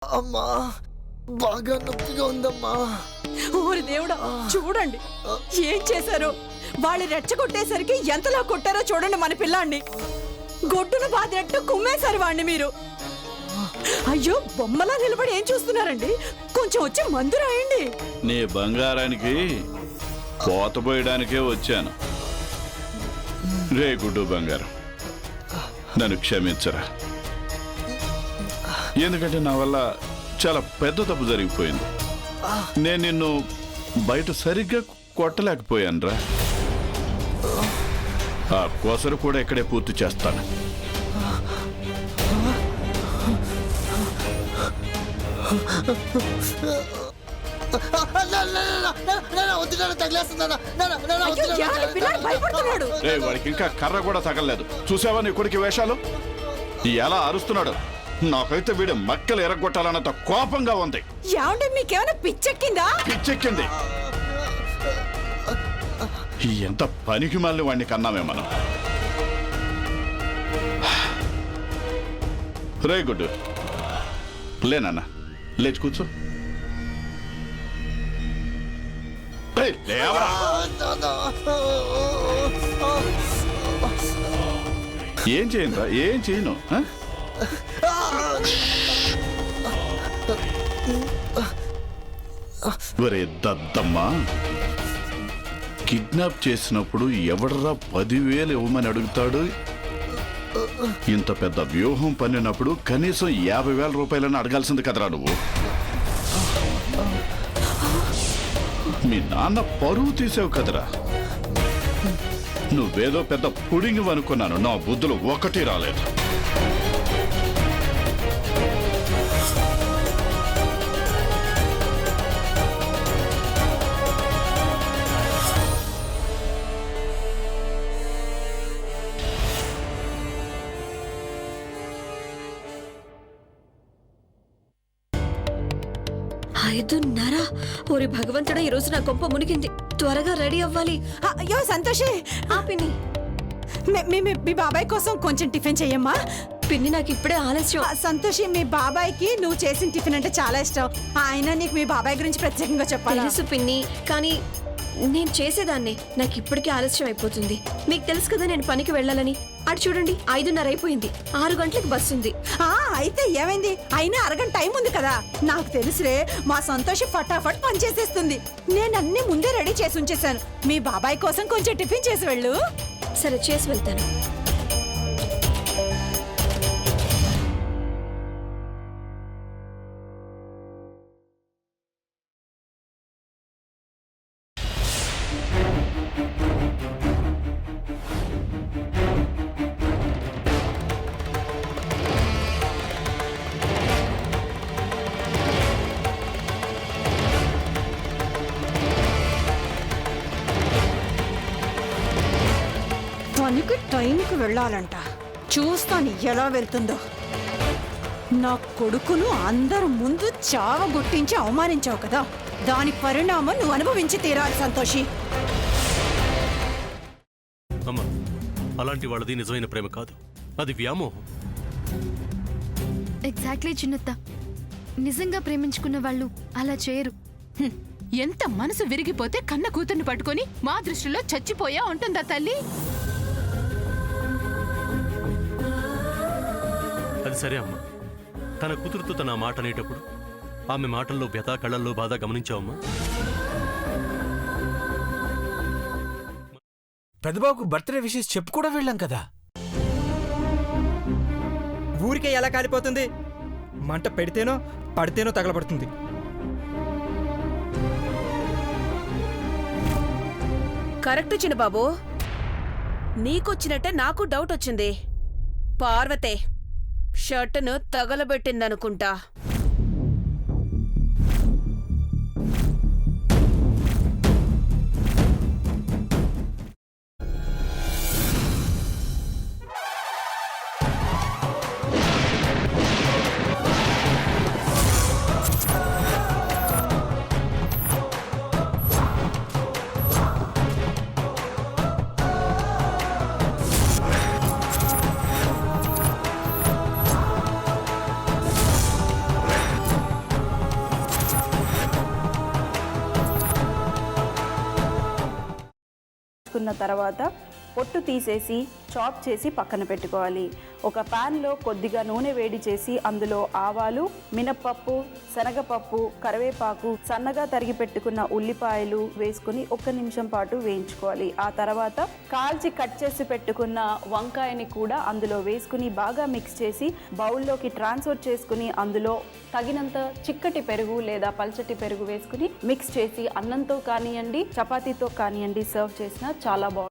అమ్మా బాగా నొప్పిగా ఉందమ్మా. ఓరి దేవుడా, చూడండి ఏం చేశారో. వాళ్ళు రెచ్చగొట్టేసరికి ఎంతలా కొట్టారో చూడండి మన పిల్లాన్ని. గొడ్డును బాధినట్టు కుమ్మేశారు వాడిని మీరు. అయ్యో, బొమ్మలా నిలబడి ఏం చూస్తున్నారండి? కొంచెం వచ్చి మందు రాయండి. నీ బంగారానికి కోత పోయడానికే వచ్చాను. రే గుడ్డు బంగారం, నన్ను క్షమించరా. ఎందుకంటే నా వల్ల చాలా పెద్ద తప్పు జరిగిపోయింది. నేను నిన్ను బయట సరిగ్గా కొట్టలేకపోయాను రా. ఆ కోసరు కూడా ఇక్కడే పూర్తి చేస్తాను. వాడికి ఇంకా కర్ర కూడా తగలలేదు. చూసావా నీ కొడుకు వేషాలు? ఎలా అరుస్తున్నాడు. నాకైతే వీడు మక్కలు ఎరగొట్టాలన్నంత కోపంగా ఉంది. మీకేమైనా పిచ్చెక్కిందా? పిచ్చెక్కింది. ఎంత పనికి మళ్ళీ వాడిని కన్నామే మనం. రే గుడ్డు, లేనన్నా లేచి కూర్చో. ఏం చేయనురా, ఏం చేయను. ఒరే దద్దమ్మా, కిడ్నాప్ చేసినప్పుడు ఎవడరా 10,000 ఇవ్వమని అడుగుతాడు? ఇంత పెద్ద వ్యూహం పన్నినప్పుడు కనీసం 50,000 రూపాయలని అడగాల్సింది కదరా నువ్వు. మీ నాన్న పరువు తీసావు కదరా. నువ్వేదో పెద్ద పుడింగి అనుకున్నాను. నా బుద్ధులు ఒకటి రాలేదు. ఐదున్నరా? ఓరి భగవంతుడా, ఈరోజు నా కొంప మునిగింది. త్వరగా రెడీ అవ్వాలి. అయ్యో సంతోషి, పిన్ని, మీ బాబాయ్ కోసం కొంచెం టిఫిన్ చెయ్యమ్మా. పిన్ని, నాకు ఇప్పుడే ఆలస్యం. సంతోషి, మీ బాబాయ్కి నువ్వు చేసిన టిఫిన్ అంటే చాలా ఇష్టం. ఆయన నీకు మీ బాబాయ్ గురించి ప్రత్యేకంగా చెప్పాలి. తెలుసు పిన్ని, కానీ నేను చేసేదాన్ని. నాకు ఇప్పటికే ఆలస్యం అయిపోతుంది. మీకు తెలుసు కదా నేను పనికి వెళ్ళాలని. అటు చూడండి, 5:30 అయిపోయింది. 6 గంటలకు బస్సు ఉంది. అయితే ఏమైంది? అయినా అరగంట టైం ఉంది కదా. నాకు తెలుసులే, మా సంతోషి ఫటాఫట్ పని చేసేస్తుంది. నేను అన్ని ముందే రెడీ చేసి ఉంచేశాను. మీ బాబాయ్ కోసం కొంచెం టిఫిన్ చేసి వెళ్ళు. సరే, చేసి వెళ్తాను. పనికి టైంకి వెళ్ళాలంట. చూస్తాను ఎలా వెళ్తుందో. నా కొడుకును అందరు ముందు చావగొట్టించి అవమానించావు కదా, దాని పరిణామం నువ్వు అనుభవించి తీరాలి సంతోషి. అమ్మా, అలాంటి వాళ్ళది నిజమైన ప్రేమ కాదు, అది వ్యామోహం. ఎగ్జాక్ట్లీ చిన్నత్త, నిజంగా ప్రేమించుకున్న వాళ్ళు అలా చేయరు. ఎంత మనసు విరిగిపోతే కన్న కూతుర్ని పట్టుకొని మా దృష్టిలో చచ్చిపోయా ఉంటుందా తల్లి? అది సరే అమ్మా, తన కూతురుతో తన మాట అనేటప్పుడు ఆమె మాటల్లో వ్యథ, కళ్ళల్లో బాధ గమనించావమ్మా? పెద్దబాబుకు బర్త్డే విషెస్ చెప్పు కూడా వెళ్ళాం కదా. ఊరికే ఎలా కాలిపోతుంది? మంట పెడితేనో పడితేనో తగలబడుతుంది. కరెక్ట్ చిన్నబాబు, నీకొచ్చినట్టే నాకు డౌట్ వచ్చింది. పార్వతే షర్టును తగలబెట్టిందనుకుంటా. తీసుకున్న తర్వాత పొట్టు తీసేసి చాప్ చేసి పక్కన పెట్టుకోవాలి. ఒక ప్యాన్లో కొద్దిగా నూనె వేడి చేసి అందులో ఆవాలు, మినప్పప్పు, శనగపప్పు, కరివేపాకు, సన్నగా తరిగి పెట్టుకున్న ఉల్లిపాయలు వేసుకుని 1 నిమిషం పాటు వేయించుకోవాలి. ఆ తర్వాత కాల్చి కట్ చేసి పెట్టుకున్న వంకాయని కూడా అందులో వేసుకుని బాగా మిక్స్ చేసి బౌల్లోకి ట్రాన్స్ఫర్ చేసుకుని అందులో తగినంత చిక్కటి పెరుగు లేదా పల్చటి పెరుగు వేసుకుని మిక్స్ చేసి అన్నంతో కానివ్వండి, చపాతీతో కానివ్వండి సర్వ్ చేసినా చాలా బాగుంటుంది.